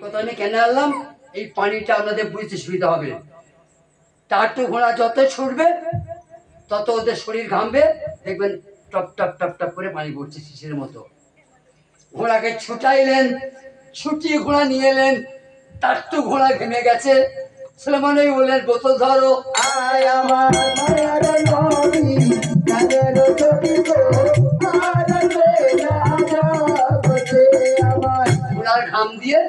কথা নিয়ে কেন আনলাম, এই পানিটা আপনাদের বুঝতে সুবিধা হবে। টাটু ঘোড়া যত ছুটবে তত ওদের শরীর ঘামবে, দেখবেন টপ টপ টপ টপ করে পানি পড়ছে শিশির মতো। ঘোড়াকে ছুটাইলেন, ছুটিয়ে ঘোড়া নিয়ে এলেন, টাট্টু ঘোড়া ঘেমে গেছে। সুলেমান নবী বললেন, বোতল ধরো। আয় আমার মায়ার নবী তাদের ছবি গো আরবে না জগতে আমার। ঘোড়ার ঘাম দিয়ে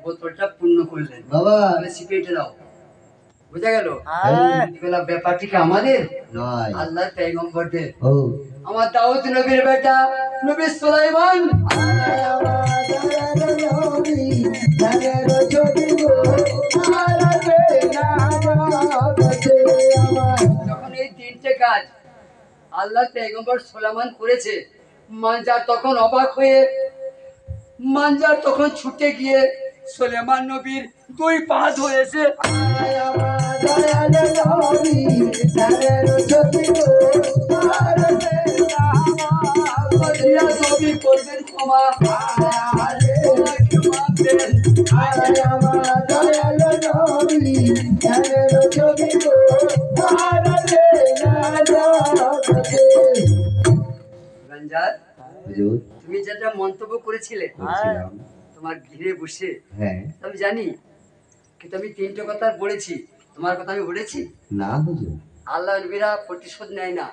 বোতলটা পূর্ণ করলেন। বাবা সিপেটে দাও, বুঝা গেল? হ্যাঁ। এগুলা ব্যাপারটি কি আমাদের নয়, আল্লাহর পয়গম্বরদের। ও আমার দাউদ নবীর বেটা নবী সুলাইমান। আয় আমার দয়ার নবী তাদের ছবি গো আরবে না জগতে আমার। যখন এই তিনটে কাজ আল্লাহর পয়গম্বর সুলাইমান করেছে, মানজার তখন অবাক হয়ে, মানজার তখন ছুটে গিয়ে সুলেমান নবীর দুই পা ধরেছে। আয় আমার দয়ার নবী তাদের ছবি গো আরবে না দিয়া নবী করবেন ক্ষমা, ওনাকে মাপবেন। আয় আমার দয়াল নবী তাদের ছবি গো আরবে না জগতে। রঞ্জার, হুজুর তুমি যেটা মন্তব্য করেছিলে বলছিলাম, তোমার গৃহে বসে, হ্যাঁ আমি জানি কিন্তু আমি তিনটে কথা বলেছি, তোমার কথা আমি বলেছি। না হুজুর, আল্লাহ নবীরা প্রতিশোধ নেয় না।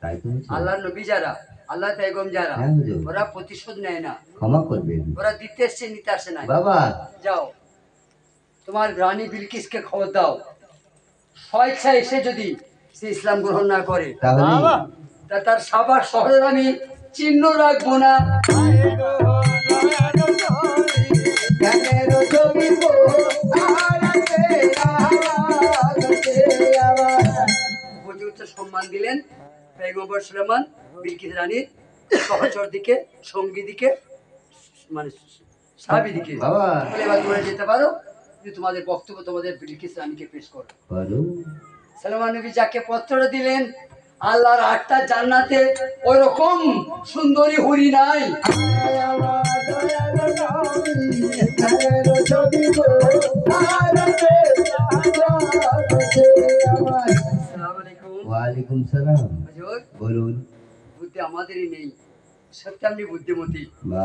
তাই তো হুজুর। আল্লাহ নবী যারা, আল্লাহ পেগম যারা, হ্যাঁ হুজুর, ওরা প্রতিশোধ নেয় না। ক্ষমা করবেন ওরা দিতে এসছে, নিতে আসে না। বাবা। যাও, তোমার রানী বিলকিসকে খবর দাও, স্বেচ্ছা এসে যদি সে ইসলাম গ্রহণ না করে, তাহলে তা তার সাবার শহরের আমি চিহ্ন রাখবো না। তাদের ছবি গো আরবে না জগতে আমার। উপযুক্ত সম্মান দিলেন পয়গম্বর সুলেমান বিলকিস রানীর সহচর দিকে, সঙ্গী দিকে, মানে সাহাবী দিকে। বাবা। বলে, এবার তোমরা যেতে পারো, যে তোমাদের বক্তব্য তোমাদের বিলকিস রানীকে পেশ করো। বলো সুলেমান নবী যাকে পত্রটা দিলেন, আল্লাহর 8টা জান্নাতে ওই রকম সুন্দরী হুরি নাই। আয় আমার দয়াল নবী তাদের ছবি গো আরবে না জগতে আমার। আসসালামু আলাইকুম। ওয়ালাইকুম সালাম। হুজুর, বলুন। বুদ্ধি আমাদেরই নেই, সত্যি আপনি বুদ্ধিমতী। বা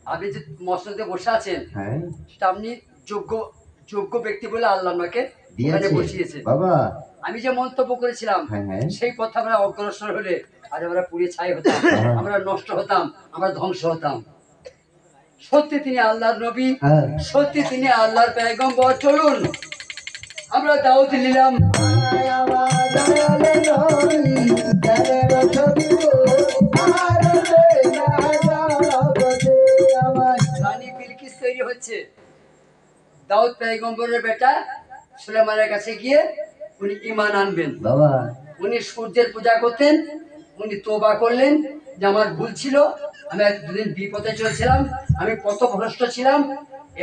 আপনি যে মসজিদে বসে আছেন, হ্যাঁ সেটা আপনি যোগ্য যোগ্য ব্যক্তি বলে আল্লাহ আমাকে ওখানে দিয়েছে বসিয়েছে। বাবা। আমি যে মন্তব্য করেছিলাম, হ্যাঁ হ্যাঁ সেই পথে আমরা অগ্রসর হলে আজ আমরা পুড়ে ছাই হতাম, আমরা নষ্ট হতাম, আমরা ধ্বংস হতাম। সত্যি তিনি আল্লাহর নবী, হ্যাঁ। সত্যি তিনি আল্লাহর পয়গম্বর। চলুন আমরা দাওয়াত নিলাম। আয় আমার দয়াল নবী তাদের ছবি গো আরবে না জগতে আমার। রানী বিলকিস তৈরি হচ্ছে, দাউদ পয়গম্বরের বেটা সুলেমানের কাছে গিয়ে উনি ঈমান আনবেন। বাবা উনি সূর্যের পূজা করতেন, উনি তোবা করলেন যে আমার ভুল ছিল, আমি এক দুদিন বিপদে চলছিলাম, আমি পথভ্রষ্ট ছিলাম,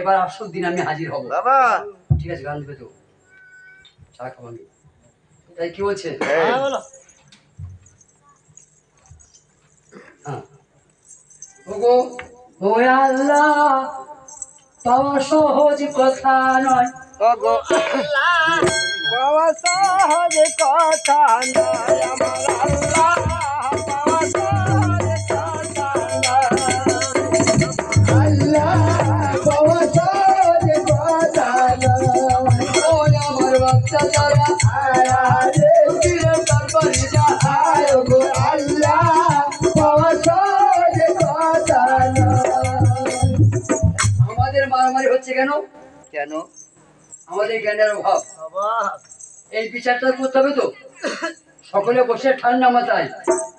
এবার আসল দিন আমি হাজির হব। বাবা ঠিক আছে, গান দেবে তো, চা খাবো আমি। তাই কি বলছে? হ্যাঁ, ওগো ও আল্লাহ, পাওয়া সহজ কথা নয়। ওগো আল্লাহ বাবা সহজ কথা নয় আমার আল্লাহ, বাবা সহজ কথা নয় আল্লাহ, বাবা সহজ কথা নয়। ও আমার বাচ্চা যারা আয় রে পীরের দরবারে যায়, আয় ওগো আল্লাহ, বাবা সহজ কথা নয়। আমাদের মারামারি হচ্ছে কেন? কেন আমাদের জ্ঞানের অভাব। এই বিচারটা করতে হবে তো, সকলে বসে ঠান্ডা মাথায়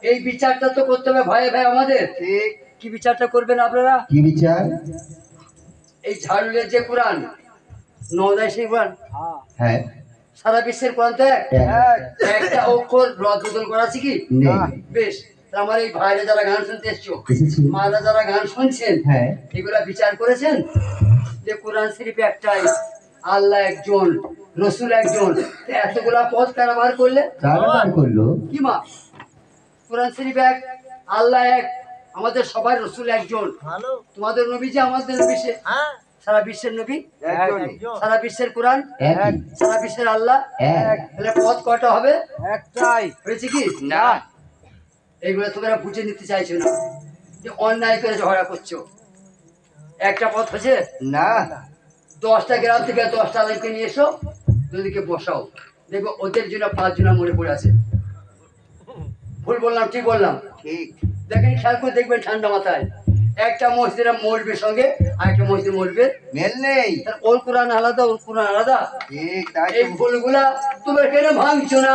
এই বিচারটা তো করতে হবে ভাই ভাই আমাদের। ঠিক। কি বিচারটা করবেন আপনারা? কি বিচার? এই ঝাড়ুলের যে কোরআন, নওদায় সেই কোরআন, হ্যাঁ সারা বিশ্বের কোরআন তো এক, এক। একটা অক্ষর রদ বদল করা আছে কি? নেই। বেশ, তা আমার এই ভাইরা যারা গান শুনতে এসছো, এসেছি। মারা যারা গান শুনছেন, হ্যাঁ এগুলা বিচার করেছেন যে কোরআন শরীফ একটাই, আল্লাহ একজন, রসুল একজন, তো এতগুলা পথ কারা বার করলে? কারা বার করলো? কি মা, কোরআন শরীফ এক, আল্লাহ এক, আমাদের সবার রসুল একজন, তোমাদের নবী যে আমাদের নবী সে, সারা বিশ্বের নবী, একজনই। সারা বিশ্বের কোরআন, একই। সারা বিশ্বের আল্লাহ, এক। তাহলে পথ কটা হবে? একটাই। হয়েছে কি না। এইগুলো তোমরা বুঝে নিতে চাইছো না, যে অন্যায় করে ঝগড়া করছো। একটা পথ হয়েছে, না। 10টা গ্রাম থেকে 10টা আলেমকে নিয়ে এসো, দুদিকে বসাও, দেখো ওদের জন্য 5 জনা মরে পড়ে আছে। ভুল বললাম ঠিক বললাম? ঠিক। দেখেন, খেয়াল করে দেখবেন ঠান্ডা মাথায়, একটা মসজিদে মরবে সঙ্গে আর একটা মসজিদ মরবে, মেল নেই। তার ওর কোরআন আলাদা, ওর কোরআন আলাদা। ঠিক তাই এই তো। ভুলগুলা তোমরা কেন ভাঙছো না?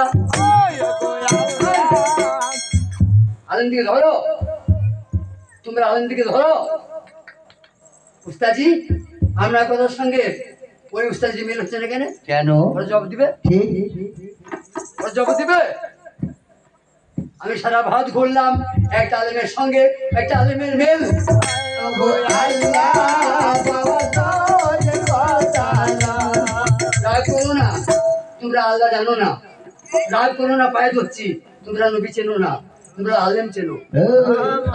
আলেম দিকে ধরো, তোমরা আলেম দিকে ধরো। উস্তাজি, আমরা কথার সঙ্গে ওই উস্তাজি মিল হচ্ছে না কেন? কেন? ওরা জবাব দিবে, ঠিক। ওরা জবাব দিবে। আমি সারা ভাত ঘুরলাম, একটা আলেমের সঙ্গে একটা আলেমের মেল। রাগ করো না, তোমরা আল্লাহ জানো না। রাগ করো না, পায়ে ধরছি, তোমরা নবী চেনো না, তোমরা আলেম চেনো।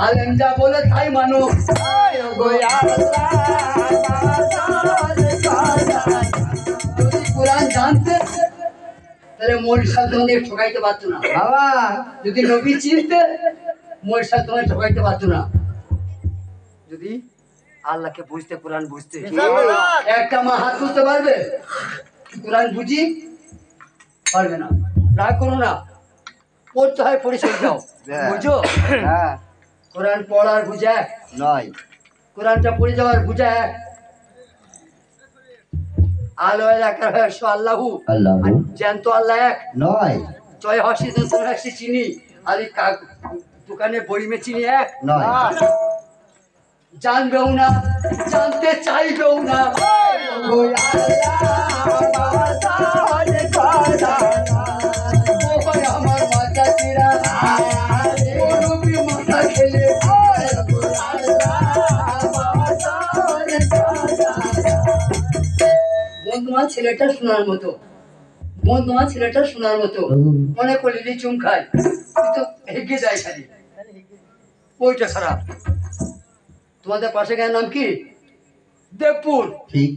আলেম যা বলে তাই মানো। যদি কোরআন জানতে, তাহলে মরিশাল তোমাদের ঠকাইতে পারতো না। বাবা, যদি নবী চিনতে, মরিশাল তোমার ঠকাইতে পারতো না। যদি আল্লাহকে বুঝতে, কোরআন বুঝতে, একটা মা হাত তুলতে পারবে? কোরআন বুঝি পারবে না। রাগ করো না, পড়তে হয়, পড়ে চলে যাও। বুঝো, হ্যাঁ, কোরআন পড়ার বুঝা এক, নয়। কোরআনটা পড়ে যাওয়ার বুঝা এক। আলোয় একার হস্য আল্লাহু, আল্লাহু। আর জ্যান্ত আল্লাহ এক নয়। জয় হসি তোমার হাসি চিনি, আর এই দোকানে বড়িমে চিনি এক নয়। জানবেও না, জানতে চাইবেও না। ও ভাই আমার মাথা চিরা, ও নবী মাথা খেলে। বন্ধুমা ছেলেটা শোনার মতো, বন্ধুমা ছেলেটা শোনার মতো, মনে করলি চুম খায়, কিন্তু হেগে যায় খালি, ওইটা খারাপ। তোমাদের পাশে গায়ের নাম কি? দেবপুর। ঠিক।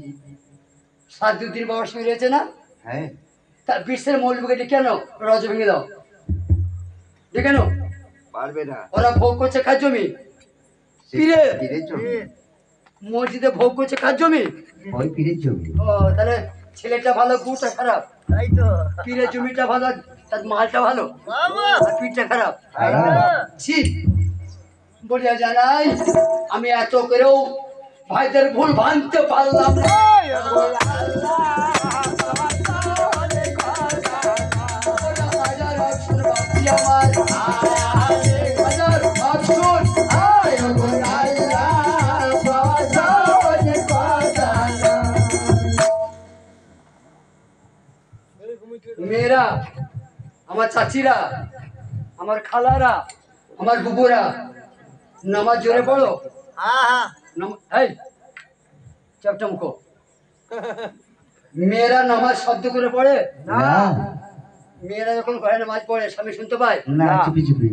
সাদুদ্দিন বাবা শুয়ে রয়েছে না? হ্যাঁ। তার বিশ্বের মৌলবীকে কেন রজ ভেঙে দাও, দেখে নাও। পারবে না। ওরা ভোগ করছে কার জমি? পীরে। পীরের জমি। মসজিদে ভোগ করছে কার জমি? ওই পীরের জমি। ও, তাহলে ছেলেটা ভালো, গুটা খারাপ। তাই তো। পীরের জমিটা ভালো, তার মালটা ভালো, বাবা। আর পীরটা খারাপ। খারাপ। ছি, বলিয়া জানাই, আমি এত করেও ভাইদের ভুল ভাঙতে পারলাম না। হাজার অক্ষর বাকি আমার, হাজার অক্ষর। মেয়েরা, আমার চাচিরা, আমার খালারা, আমার বুবুরা, নামাজ জোরে পড়ো। এই চাপটা মুখো। মেয়েরা নামাজ শব্দ করে পড়ে না। মেয়েরা যখন ঘরে নামাজ পড়ে স্বামী শুনতে পায় না, চুপি চুপি।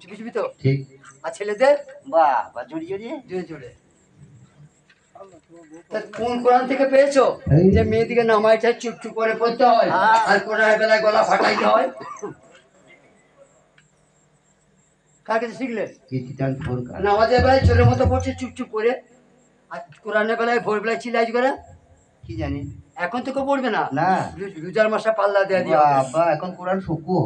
চুপি চুপি তো। ঠিক। আর ছেলেদের বাহ, জড়িয়ে জড়িয়ে। জোরে জোরে। তা কোন কোরআন থেকে পেয়েছো এই। যে মেয়েদিকে নামাজটা চুপ চুপ করে পড়তে হয় আর কোরআনের বেলায় গলা ফাটাইতে হয়? কার কাছে শিখলে? কীর্তন ফোরকা। নামাজের বেলায় চোরের মতো পড়ছে চুপ চুপ করে, আর কোরআনের বেলায় ভোর বেলায় চিল্লাইজ করে। কি জানি। এখন তো কেউ পড়বে না, না। রোজার মাসে পাল্লা দেয়া দিয়ে বাবা, এখন কোরআন শুকো।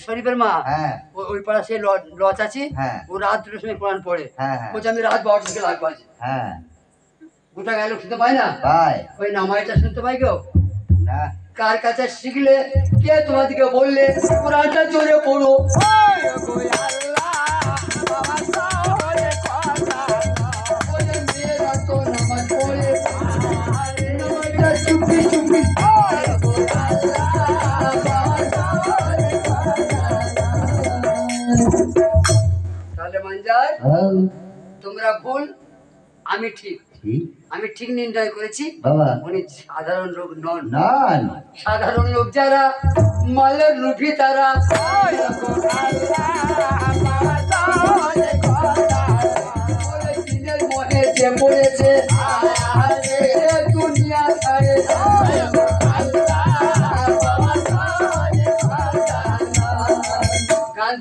শরীফের মা, হ্যাঁ। ওই পাড়া সেই লজ আছে, হ্যাঁ। ও রাত 2টার সময় কোরআন পড়ে। হ্যাঁ, হ্যাঁ। বলছে আমি রাত 12টা থেকে লাগবো আজ। হ্যাঁ। গোটা গায়ে লোক শুনতে পায় না, বাই। ওই নামাজটা শুনতে পাই কেউ? না। কার কাছে শিখলে? কে তোমাদেরকে বললে কোরআনটা জোরে পড়ো? ওই মেয়েরা তো নামাজ পড়ে, নামাজটা চুপি চুপি। তাহলে মানজার, তোমরা ভুল, আমি ঠিক। ঠিক। আমি ঠিক নির্ণয় করেছি, বাবা। উনি সাধারণ লোক নন। না। সাধারণ লোক যারা, মালের লুভি তারা। দিনের মহে যে পড়েছে,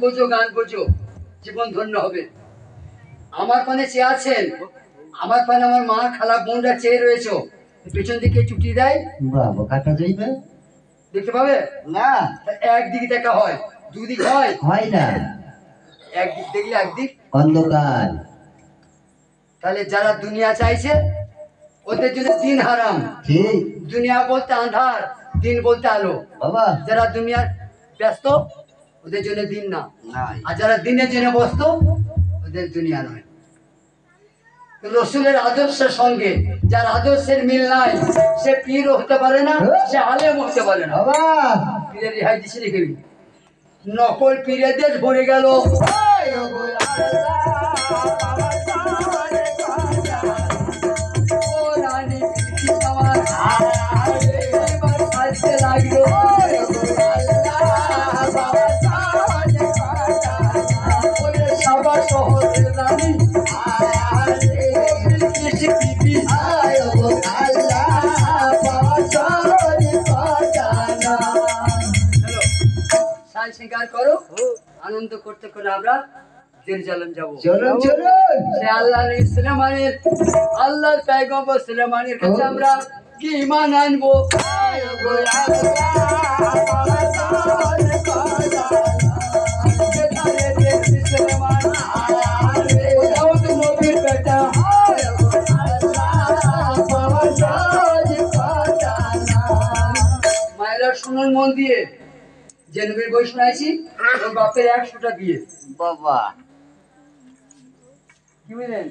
বোঝো, গান বোঝো, জীবন ধন্য হবে। আমার পানে চেয়ে আছেন, আমার পানে আমার মা, খালা, বোনরা চেয়ে রয়েছে। পেছন দিকে চুটি দেয়, বাবা কাটা যাইবে দেখতে পাবে না, তা একদিক দেখা হয়, দুদিক হয়, হয় না, একদিক দেখলে একদিক। অন্ধকার। তাহলে যারা দুনিয়া চাইছে ওদের জন্য দিন হারাম। ঠিক দুনিয়া বলতে আন্ধার, দিন বলতে আলো। বাবা। যারা দুনিয়ার ব্যস্ত ওদের জন্য দিন না, নাই আর যারা দিনের জন্য ব্যস্ত ওদের দুনিয়া নয়। রসুলের আদর্শের সঙ্গে যার আদর্শের মিল নাই, সে পীরও হতে পারে না, সে আলেম হতে পারে না। বাবা। পীরের রেহাই দিচ্ছে রেখে নকল পীরেদের ভরে গেল। লাগলো সাবা শহরের রানী সাল স্বীকার করো, আনন্দ করতে করে আমরা জেরুজালেম যাব। চলুন চলুন। সে আল্লাহর সুলেমানের, আল্লাহর পয়গম্বর সুলেমানের কাছে আমরা কি ঈমান আনবো। নবীর বেটা মায়েরা শুনুন মন দিয়ে, যে নবীর বই শোনাইছি ওর বাপের 100টা বিয়ে। বাবা কি বুঝলেন?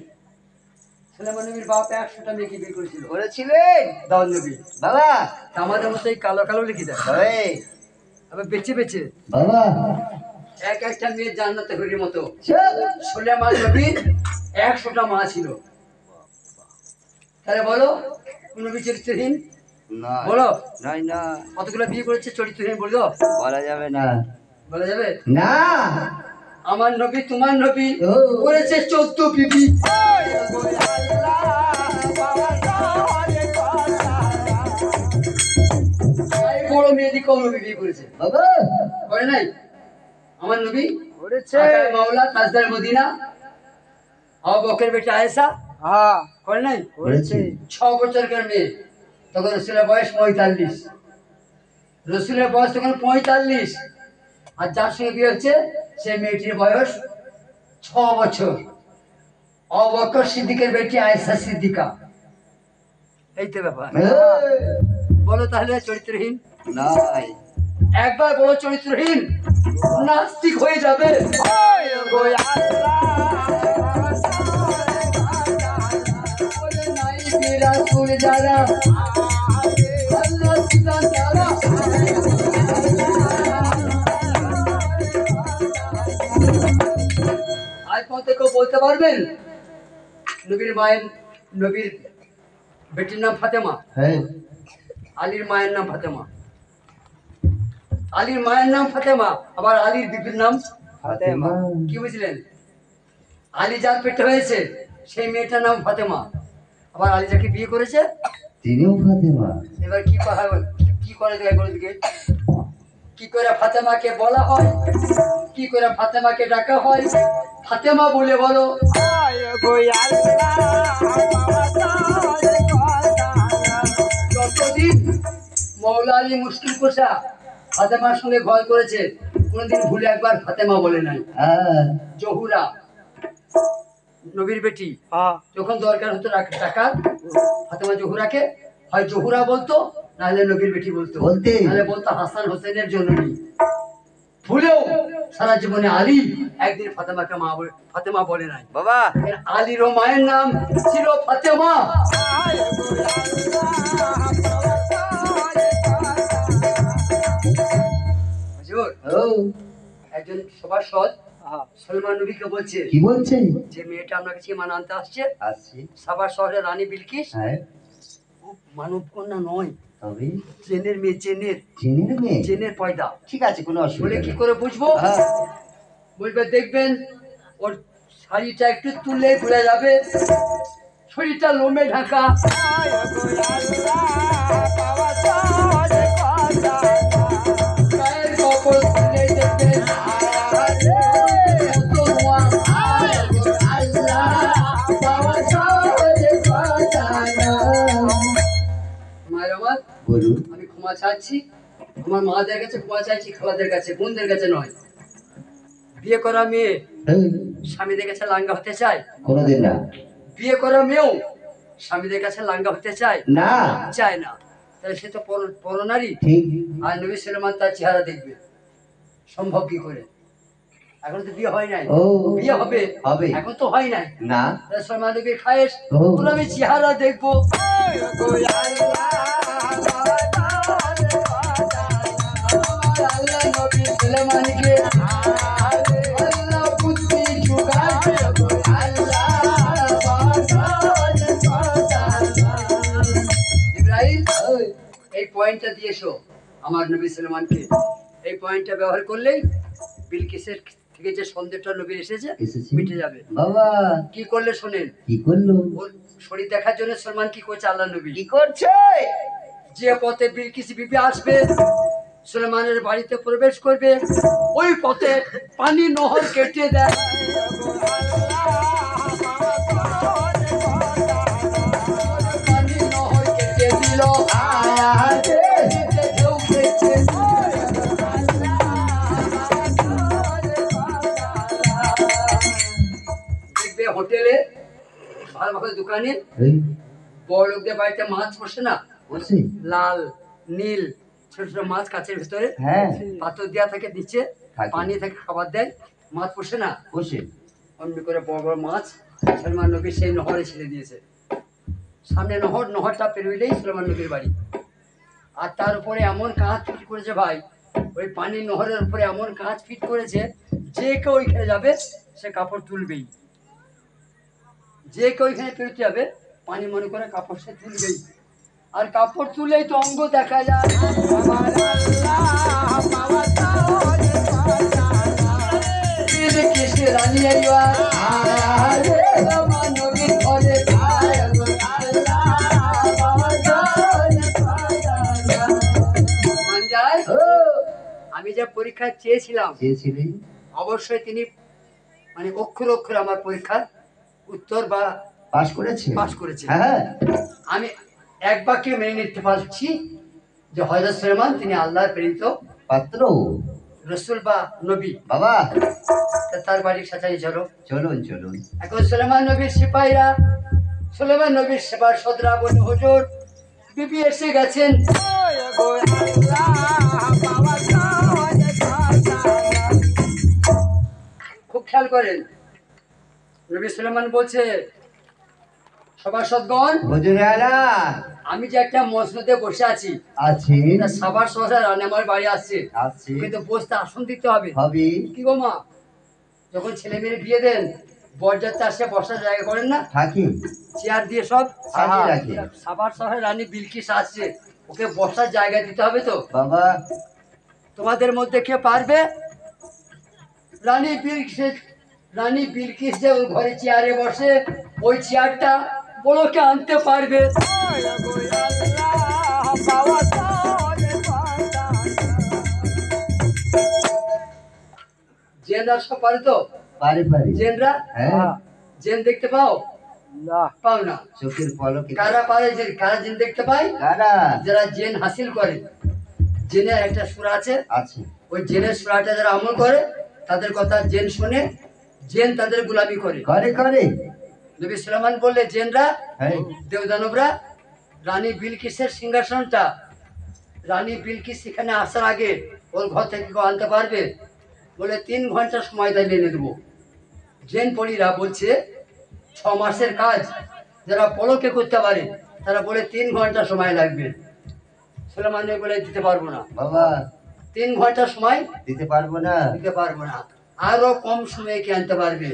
সুলেমান নবীর বাপ 100টা মেয়েকে বিয়ে করেছিল। করেছিলেন দাউদ নবী বাবা। আমাদের মতো এই কালো কালো লিখে দেয়, এই আবার বেছে বেছে বাবা। এক একটা মেয়ের জান্নাতে হরির মতো। চল। সুলেমান নবীর 100টা মা ছিল। তাহলে বলো কোন নবী চরিত্রহীন? না বলো নাই না, কতগুলো বিয়ে করেছে চরিত্রহীন বললো? বলা যাবে না। বলা যাবে না। আমার নবী তোমার নবী ও। করেছে 14 বিবি। বড় মেয়েদি কম নবী বিয়ে করেছে, বাবা করে নাই? আমার নবী করেছে। আকায় মাওলা তাজদার মদিনা আবু বকরের বেটা আয়েশা হ্যাঁ করে নাই? করেছে। 6 বছরকার মেয়ে, তখন রসুলের বয়স 45। রসুলের বয়স তখন 45, আর যার সঙ্গে বিয়ে হচ্ছে সেই মেয়েটির বয়স 6 বছর। আবু বকর সিদ্দিকের বেটি আয়েশা সিদ্দিকা। এই তো ব্যাপার। বলো তাহলে চরিত্রহীন? নাই। একবার বলো চরিত্রহীন, নাস্তিক হয়ে যাবে। যারা আজ পর্যন্ত কেউ বলতে পারবেন নবীর মায়ের, নবীর বেটির নাম ফাতেমা, হ্যাঁ আলীর মায়ের নাম ফাতেমা, আলীর মায়ের নাম ফাতেমা, আবার আলীর বিবির নাম ফাতেমা। কি বুঝলেন? আলী যার পেটে হয়েছে সেই মেয়েটার নাম ফাতেমা, আবার আলী যাকে বিয়ে করেছে তিনিও ফাতেমা। এবার কি করা হয়, কি করে দেয় বলে দিকে? কি করে ফাতেমাকে বলা হয়, কি করে ফাতেমাকে ডাকা হয়? ফাতেমা বলে বলো। যতদিন মৌলা আলী মুশকিল কোষা ফাতেমার সঙ্গে ঘর করেছে, কোনদিন ভুলে একবার ফাতেমা বলে নাই। হ্যাঁ জহুরা নবীর বেটি, যখন দরকার হতো টাকার, ফাতেমা জহুরাকে হয় জহুরা বলতো, নাহলে নবীর বেটি বলতো, বলতে। নাহলে বলতো হাসান হোসেনের জননী। ভুলেও সারা জীবনে আলী একদিন ফাতেমাকে ফাতেমা বলে নাই। বাবা। আলীরও মায়ের নাম ছিল ফাতেমা। হুজুর, ও একজন সভাসদ সলমান নবীকে বলছে কি বলছে? যে মেয়েটা আপনার কাছে মান আনতে আসছে, আসছি। সাবা শহরের রানী বিলকিস, হ্যাঁ মানব কন্যা নয়, তবে জেনের মেয়ে, জেনের, চিনির মেয়ে। জেনের পয়দা। ঠিক আছে, কোনো বলে অসুবিধা কি নেই। করে বুঝবো? হ্যাঁ। বলবে দেখবেন ওর শাড়িটা একটু তুললে ভুলে যাবে, শরীরটা লোমে ঢাকা। গায়ের কাপড় তুলে দেখবেন বলুন। আমি ক্ষমা চাচ্ছি, আমার মাদের কাছে ক্ষমা চাইছি, খালাদের কাছে, বোনদের কাছে নয়। বিয়ে করা মেয়ে এই, স্বামীদের কাছে লাঙ্গা হতে চায়? কোনোদিন না। বিয়ে করা মেয়েও স্বামীদের কাছে লাঙ্গা হতে চায়? না। চায় না। তাহলে সে তো পরনারী। ঠিক। আর নবী সুলেমান তার চেহারা দেখবে, সম্ভব কি করে? এখন তো বিয়ে হয় নাই। ও। বিয়ে হবে হবে। এখন তো হয় নাই। না। তাহলে সুলেমান নবীর খায়েশ, ও। বলে আমি চেহারা দেখবো। আল্লাহ নবী সুলেমানকে আল্লাহ বুদ্ধি জোগাড় করে ইব্রাহিম, এই পয়েন্টটা দিয়েছো আমার নবী সুলেমানকে। এই পয়েন্টটা ব্যবহার করলেই বিলকিসের থেকে যে সন্দেহটা নবীর এসেছে এসেছে। মিটে যাবে। বাবা কি করলে শোনেন। কি করলো? ওর শরীর দেখার জন্য সলমান কি করছে আল্লাহ নবী? কি করছে? যে পথে বিলকিস বিবি আসবে, সুলেমানের বাড়িতে প্রবেশ করবে, ওই পথে পানি নহর কেটে দেয়। পানি নহর কেটে দিল। ঢেউ খেয়েছে। দেখবে হোটেলে, ভালো ভালো দোকানে এই, বড় লোকদের বাড়িতে মাছ বসে না, বসে। লাল নীল ছোট ছোট মাছ কাছের ভিতরে হ্যাঁ। পাথর দেওয়া থাকে, নিচে থাকে। পানি থাকে, খাবার দেয়, মাছ পোষে না, বসে। অমনি করে বড় বড় মাছ সলমান নবী সেই নহরে ছেড়ে দিয়েছে। সামনে নহর, নহরটা পেরোইলেই সলমান নবীর বাড়ি। আর তার উপরে এমন কাঁচ ফিট করেছে ভাই, ওই পানির নহরের উপরে এমন কাঁচ ফিট করেছে, যে কেউ ওইখানে যাবে সে কাপড় তুলবেই। যে কেউ ওইখানে পেরোতে যাবে, পানি মনে করে কাপড় সে তুলবেই। আর কাপড় তুলেই তো অঙ্গ দেখা যায়। আমার আল্লাহ বাবা তাহলে কৃষ্ণ রানী আইয়া আরে আমার নবীর ঘরে আয় আমার আল্লাহ বাবা তাহলে মান যায়। ও, আমি যে পরীক্ষা চেয়েছিলাম চেয়েছিলি? অবশ্যই তিনি মানে অক্ষর অক্ষর আমার পরীক্ষার উত্তর বা পাস করেছে? পাস করেছে। হ্যাঁ। আমি এক বাক্যে মেনে নিতে পারছি যে হযরত সুলেমান তিনি আল্লাহর প্রেরিত পাত্র। রসুল বা নবী। বাবা তা তার বাড়ির সাথে চলো। চলুন চলুন। এখন সুলেমান নবীর সিপাহীরা সুলেমান নবীর সেবার সদরা বলে হুজুর বিবি এসে গেছেন। খুব খেয়াল করেন, নবী সুলেমান বলছে সভাসদগণ, হুজুর আলা আমি যে একটা মসজিদে বসে আছি, আছে। সবার সহসা রানী আমার বাড়ি আসছে, আছে। কিন্তু বসতে আসন দিতে হবে। হবে। কি গো মা, যখন ছেলে মেয়ে বিয়ে দেন বরযাত্রী আসে বসার জায়গা করেন না, থাকি। চেয়ার দিয়ে সব সাজিয়ে রাখি। সবার শহরে রানী বিলকিস আসছে, ওকে বসার জায়গা দিতে হবে তো। বাবা তোমাদের মধ্যে কে পারবে রানী বিলকিস যে ওই ঘরে চেয়ারে বসে, ওই চেয়ারটা বড়কে আনতে পারবে? জেনরা সব পারে তো? পারে পারে। জেনরা? হ্যাঁ। জেন দেখতে পাও? না, পাও না। চোখের পলকে। কারা পারে, যে কারা জেন দেখতে পায়? কারা? যারা জেন হাসিল করে। জেনের একটা সূরা আছে, আছে। ওই জেনের সূরাটা যারা আমল করে তাদের কথা জেন শুনে, জেন তাদের গোলামি করে। করে করে। নবী সুলেমান বললে জেনরা, হ্যাঁ। দেবদানবরা রানী বিলকিসের সিংহাসনটা, রানী বিলকিস এখানে আসার আগে ওর ঘর থেকে কেউ আনতে পারবে? বলে 3 ঘন্টা সময় তাই এনে দেবো। জেন পরীরা বলছে 6 মাসের কাজ যারা পলকে করতে পারে তারা বলে 3 ঘন্টা সময় লাগবে। সুলেমান বলে দিতে পারবো না বাবা 3 ঘন্টা সময় দিতে পারবো না। দিতে পারবো না, আরো কম সময়ে কে আনতে পারবে?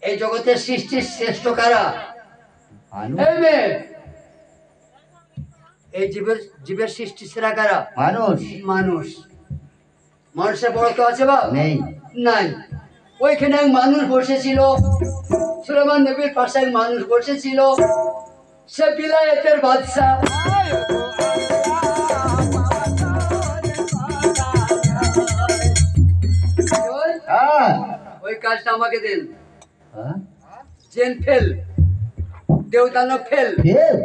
এই জগতের সৃষ্টির শ্রেষ্ঠ কারা? মানুষ। এই মেয়ে, এই জীবের সৃষ্টি সেরা কারা? মানুষ। মানুষ। মানুষের বড় কেউ আছে বা নেই। নাই। ওইখানে এক মানুষ বসেছিল, সুলেমান নবীর পাশে এক মানুষ বসেছিল, সে বিলায়েতের বাদশা। হ্যাঁ। ওই কাজটা আমাকে দেন। হ্যাঁ? জেন ফেল, দেবদানব ফেল, ফেল।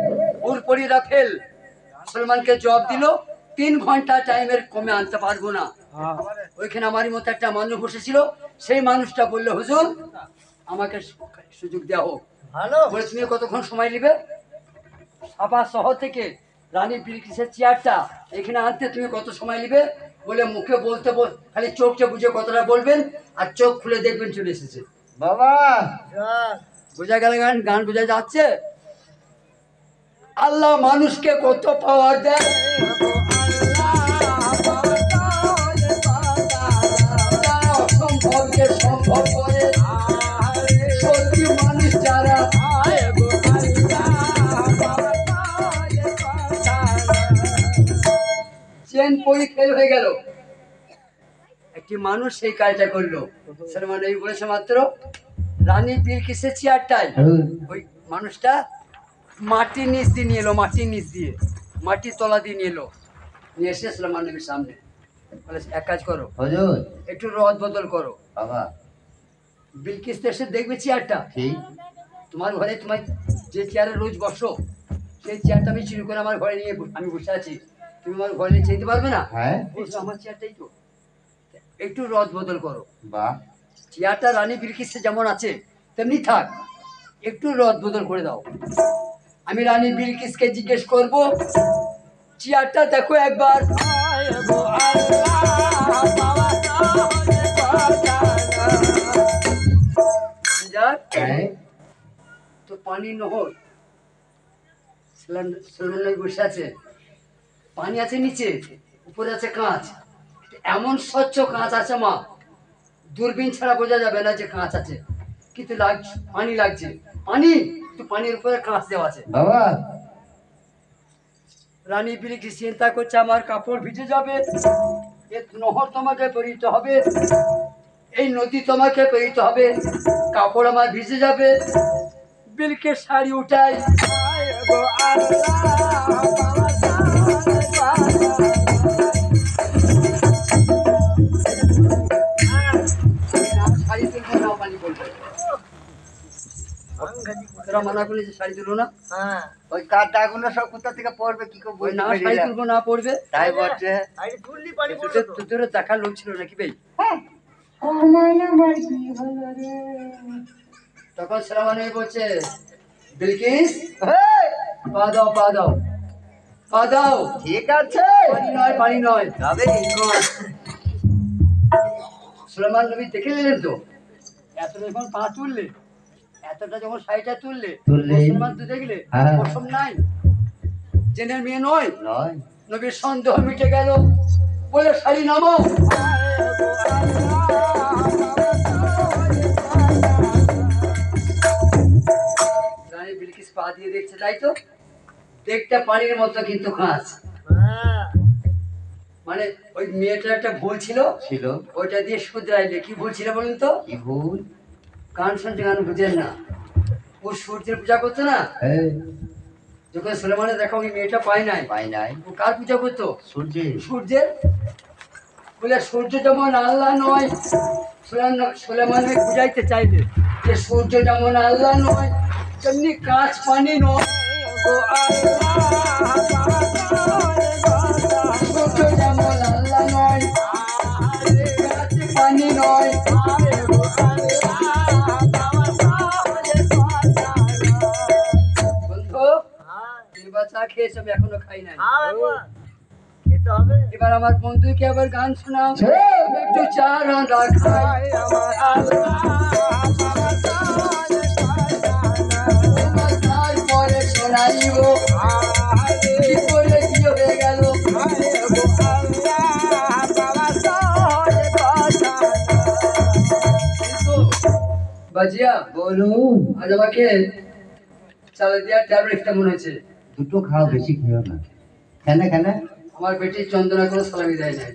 হুরপরিরা ফেল, সলমানকে জবাব দিল 3 ঘন্টা টাইমের কমে আনতে পারবো না। ওইখানে আমারই মতো একটা মানুষ বসেছিল, সেই মানুষটা বললো হুজুর আমাকে সুযোগ দেওয়া হোক। বলে তুমি কতক্ষণ সময় নেবে? সাবা শহর থেকে রানী বিলকিসের চেয়ারটা এখানে আনতে তুমি কত সময় নেবে? বলে মুখে বলতে খালি চোখটা বুঝে কথাটা বলবেন আর চোখ খুলে দেখবেন চলে এসেছে। বাবা বোঝা গেল? গান বোঝা যাচ্ছে? আল্লাহ মানুষকে কত পাওয়ার দেয়, যারা অসম্ভবকে সম্ভব করে, সত্যি মানুষ যারা। চেন পরি ফেল হয়ে গেল, একটি মানুষ সেই কাজটা করলো। সলমান এই বলেছে মাত্র রানী বিলকিসের চেয়ারটাই ওই মানুষটা মাটির নিচ দিয়ে নিয়ে এলো, মাটির নিচ দিয়ে, মাটির তলা দিয়ে নিয়ে এলো, নিয়ে এসে সলমান নবীর সামনে বলে এক কাজ করো, হুজুর একটু রদ বদল করো। বাবা বিলকিস তো এসে দেখবে চেয়ারটা, ঠিক তোমার ঘরে তোমার যে চেয়ারে রোজ বসো সেই চেয়ারটা আমি চুরি করে আমার ঘরে নিয়ে আমি বসে আছি, তুমি আমার ঘরে নিয়ে যেতে পারবে না? হ্যাঁ বলছো আমার চেয়ারটাই তো, একটু রদ বদল করো। বাহ চেয়ারটা রানী বিলকিসে যেমন আছে তেমনি থাক, একটু রদ বদল করে দাও। আমি রানী বিলকিসকে জিজ্ঞেস করব চেয়ারটা দেখো একবার। হ্যাঁ তো পানি নহর সলমান নবী বসে আছে, পানি আছে নিচে, উপরে আছে কাঁচ, এমন স্বচ্ছ কাঁচ আছে মা, দূরবীন ছাড়া বোঝা যাবে না যে কাঁচ আছে, কিন্তু লাগছে পানি, লাগছে পানি, কিন্তু পানির উপরে কাঁচ দেওয়া আছে। বাবা রানী বিলকিস চিন্তা করছে আমার কাপড় ভিজে যাবে, এ নহর তোমাকে পেরিতে হবে, এই নদী তোমাকে পেরিতে হবে, কাপড় আমার ভিজে যাবে। বিলকিস শাড়ি উঠাই, শাড়ি তুলবো না, পানি বলবে তোরা মানা করলি যে শাড়ি তুলবো না, ওই কাটাগুলো সব কোথা থেকে পড়বে কি করে ওই বুঝতে না পারি শাড়ি না। তুলবো না পড়বে, তাই বলছে তোদের দেখার লোক ছিল নাকি ভাই? তখন সলমান বলছে বিলকিস হেই, পা দাও, পা দাও, পা দাও। ঠিক আছে পানি নয়, পানি নয়, যাবে সলমান নবী দেখে নিলেন তো, এত যখন পা তুললে, এতটা যখন শাড়িটা তুললে, তুললেই। মুসলমান তো দেখলে হ্যাঁ। পশম নাই, জেনের মেয়ে নয়, নয় নবীর সন্দেহ মিটে গেল, বলে শাড়ি নামো। রানী বিলকিস পা দিয়ে দেখছে, তাই তো দেখতে পানির মতো কিন্তু কাঁচ, মানে ওই মেয়েটার একটা ভুল ছিল, ছিল ওইটা দিয়ে শুধরাইলে। কি ভুল ছিল বলুন তো? কি ভুল গান শুনছে, গান বুঝেন না, ও সূর্যের পূজা করতো না, হ্যাঁ যখন সলেমানের দেখা ওই মেয়েটা পায় নাই, পাই নাই ও কার পূজা করতো? সূর্যে সূর্যের। বলে সূর্য যেমন আল্লাহ নয়, সলেমানকে বুঝাইতে চাইলে যে সূর্য যেমন আল্লাহ নয় তেমনি কাঁচ পানি নয়, সূর্য যেমন আল্লাহ নয়, কাঁচ পানি নয়। বন্ধু তিনবার চা খেয়েছি, আমি এখনো খাই নাই, এবার আমার বন্ধুকে আবার গান শোনাও, একটু চা রান্না খাই। তারপরে শোনাইব কি করে কি হয়ে গেল। বাজিয়া বলুন আজ আমাকে চাল দেওয়ার ট্যাবলেটটা মনে হচ্ছে, দুটো খাও বেশি খেও না কেন কেন আমার পেটের যন্ত্রণা কোনো সালামি দেয় নাই।